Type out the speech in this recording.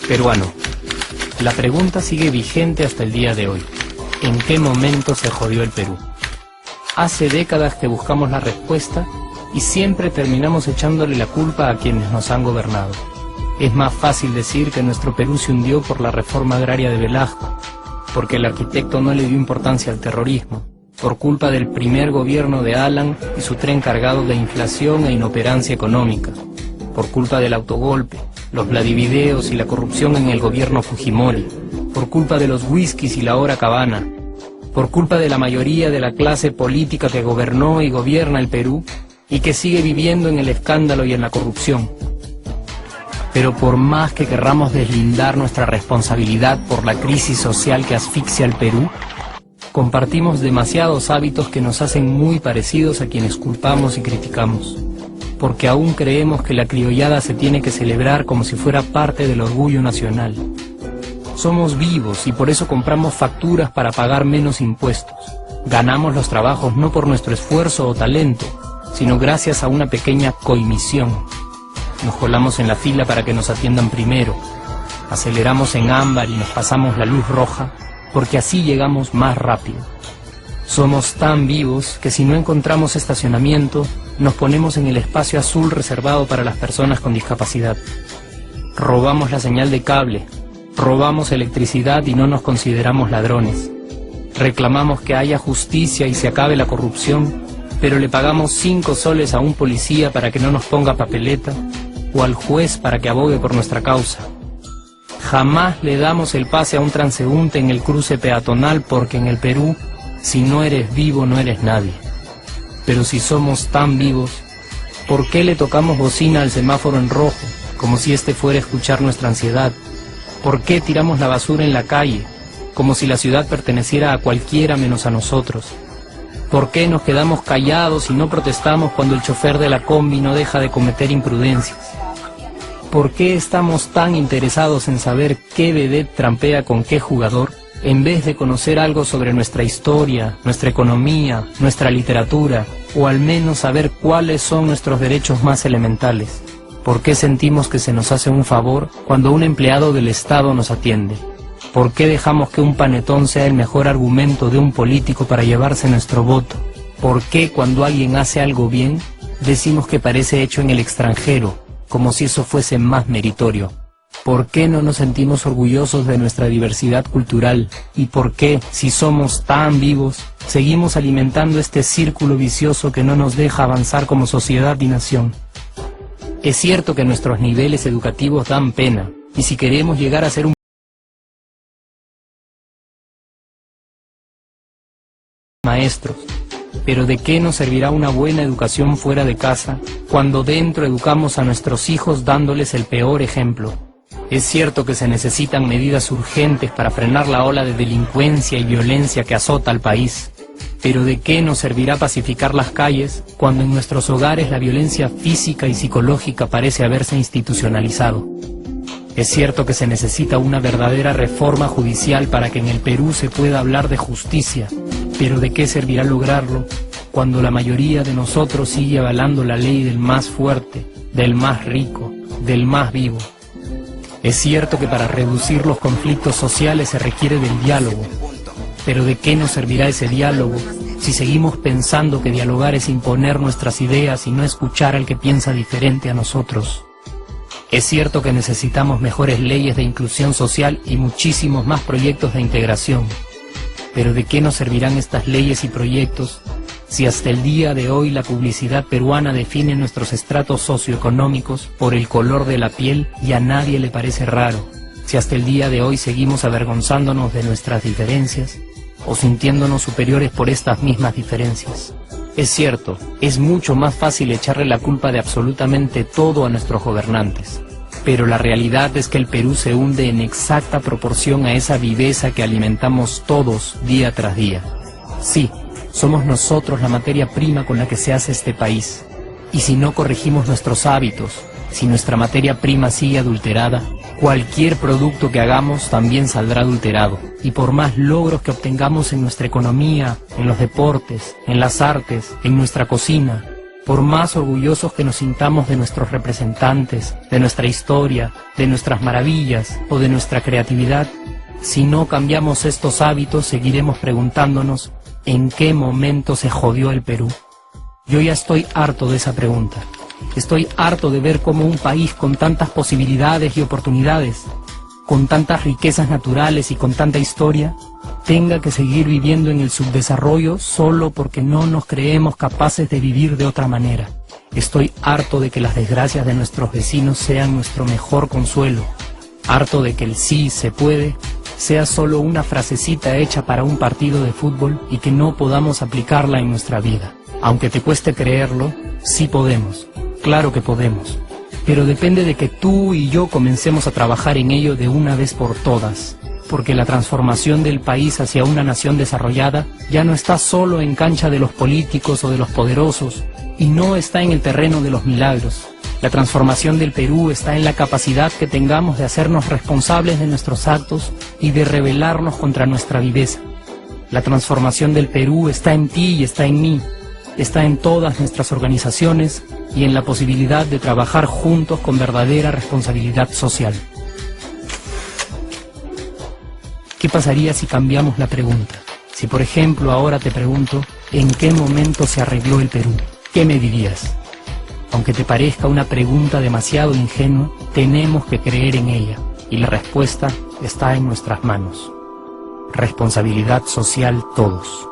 Peruano. La pregunta sigue vigente hasta el día de hoy. ¿En qué momento se jodió el Perú? Hace décadas que buscamos la respuesta y siempre terminamos echándole la culpa a quienes nos han gobernado. Es más fácil decir que nuestro Perú se hundió por la reforma agraria de Velasco, porque el arquitecto no le dio importancia al terrorismo, por culpa del primer gobierno de Alan y su tren cargado de inflación e inoperancia económica, por culpa del autogolpe, los Vladivideos y la corrupción en el gobierno Fujimori, por culpa de los whiskies y la hora cabana, por culpa de la mayoría de la clase política que gobernó y gobierna el Perú y que sigue viviendo en el escándalo y en la corrupción. Pero por más que querramos deslindar nuestra responsabilidad por la crisis social que asfixia al Perú, compartimos demasiados hábitos que nos hacen muy parecidos a quienes culpamos y criticamos, porque aún creemos que la criollada se tiene que celebrar como si fuera parte del orgullo nacional. Somos vivos y por eso compramos facturas para pagar menos impuestos. Ganamos los trabajos no por nuestro esfuerzo o talento, sino gracias a una pequeña coimisión. Nos colamos en la fila para que nos atiendan primero, aceleramos en ámbar y nos pasamos la luz roja, porque así llegamos más rápido. Somos tan vivos que si no encontramos estacionamiento, nos ponemos en el espacio azul reservado para las personas con discapacidad. Robamos la señal de cable, robamos electricidad y no nos consideramos ladrones. Reclamamos que haya justicia y se acabe la corrupción, pero le pagamos 5 soles a un policía para que no nos ponga papeleta, o al juez para que abogue por nuestra causa. Jamás le damos el pase a un transeúnte en el cruce peatonal porque en el Perú, si no eres vivo, no eres nadie. Pero si somos tan vivos, ¿por qué le tocamos bocina al semáforo en rojo, como si este fuera a escuchar nuestra ansiedad? ¿Por qué tiramos la basura en la calle, como si la ciudad perteneciera a cualquiera menos a nosotros? ¿Por qué nos quedamos callados y no protestamos cuando el chofer de la combi no deja de cometer imprudencias? ¿Por qué estamos tan interesados en saber qué vedette trampea con qué jugador, en vez de conocer algo sobre nuestra historia, nuestra economía, nuestra literatura, o al menos saber cuáles son nuestros derechos más elementales? ¿Por qué sentimos que se nos hace un favor cuando un empleado del Estado nos atiende? ¿Por qué dejamos que un panetón sea el mejor argumento de un político para llevarse nuestro voto? ¿Por qué cuando alguien hace algo bien, decimos que parece hecho en el extranjero, como si eso fuese más meritorio? ¿Por qué no nos sentimos orgullosos de nuestra diversidad cultural? ¿Y por qué, si somos tan vivos, seguimos alimentando este círculo vicioso que no nos deja avanzar como sociedad y nación? Es cierto que nuestros niveles educativos dan pena, y si queremos llegar a ser un maestros, pero ¿de qué nos servirá una buena educación fuera de casa cuando dentro educamos a nuestros hijos dándoles el peor ejemplo? Es cierto que se necesitan medidas urgentes para frenar la ola de delincuencia y violencia que azota al país, pero ¿de qué nos servirá pacificar las calles cuando en nuestros hogares la violencia física y psicológica parece haberse institucionalizado? Es cierto que se necesita una verdadera reforma judicial para que en el Perú se pueda hablar de justicia, pero ¿de qué servirá lograrlo cuando la mayoría de nosotros sigue avalando la ley del más fuerte, del más rico, del más vivo? Es cierto que para reducir los conflictos sociales se requiere del diálogo, pero ¿de qué nos servirá ese diálogo si seguimos pensando que dialogar es imponer nuestras ideas y no escuchar al que piensa diferente a nosotros? Es cierto que necesitamos mejores leyes de inclusión social y muchísimos más proyectos de integración, pero ¿de qué nos servirán estas leyes y proyectos si hasta el día de hoy la publicidad peruana define nuestros estratos socioeconómicos por el color de la piel y a nadie le parece raro? Si hasta el día de hoy seguimos avergonzándonos de nuestras diferencias o sintiéndonos superiores por estas mismas diferencias. Es cierto, es mucho más fácil echarle la culpa de absolutamente todo a nuestros gobernantes, pero la realidad es que el Perú se hunde en exacta proporción a esa viveza que alimentamos todos día tras día. Sí, somos nosotros la materia prima con la que se hace este país, y si no corregimos nuestros hábitos, Si nuestra materia prima sigue adulterada, cualquier producto que hagamos también saldrá adulterado. Y por más logros que obtengamos en nuestra economía, en los deportes, en las artes, en nuestra cocina, por más orgullosos que nos sintamos de nuestros representantes, de nuestra historia, de nuestras maravillas o de nuestra creatividad, si no cambiamos estos hábitos, seguiremos preguntándonos ¿en qué momento se jodió el Perú? Yo ya estoy harto de esa pregunta. Estoy harto de ver cómo un país con tantas posibilidades y oportunidades, con tantas riquezas naturales y con tanta historia, tenga que seguir viviendo en el subdesarrollo solo porque no nos creemos capaces de vivir de otra manera. Estoy harto de que las desgracias de nuestros vecinos sean nuestro mejor consuelo. Harto de que el sí se puede sea solo una frasecita hecha para un partido de fútbol y que no podamos aplicarla en nuestra vida. Aunque te cueste creerlo, sí podemos. Claro que podemos. Pero depende de que tú y yo comencemos a trabajar en ello de una vez por todas. Porque la transformación del país hacia una nación desarrollada ya no está solo en cancha de los políticos o de los poderosos, y no está en el terreno de los milagros. La transformación del Perú está en la capacidad que tengamos de hacernos responsables de nuestros actos y de rebelarnos contra nuestra viveza. La transformación del Perú está en ti y está en mí, está en todas nuestras organizaciones y en la posibilidad de trabajar juntos con verdadera responsabilidad social. ¿Qué pasaría si cambiamos la pregunta? Si por ejemplo ahora te pregunto, ¿en qué momento se arregló el Perú? ¿Qué me dirías? Aunque te parezca una pregunta demasiado ingenua, tenemos que creer en ella, y la respuesta está en nuestras manos. Responsabilidad social todos.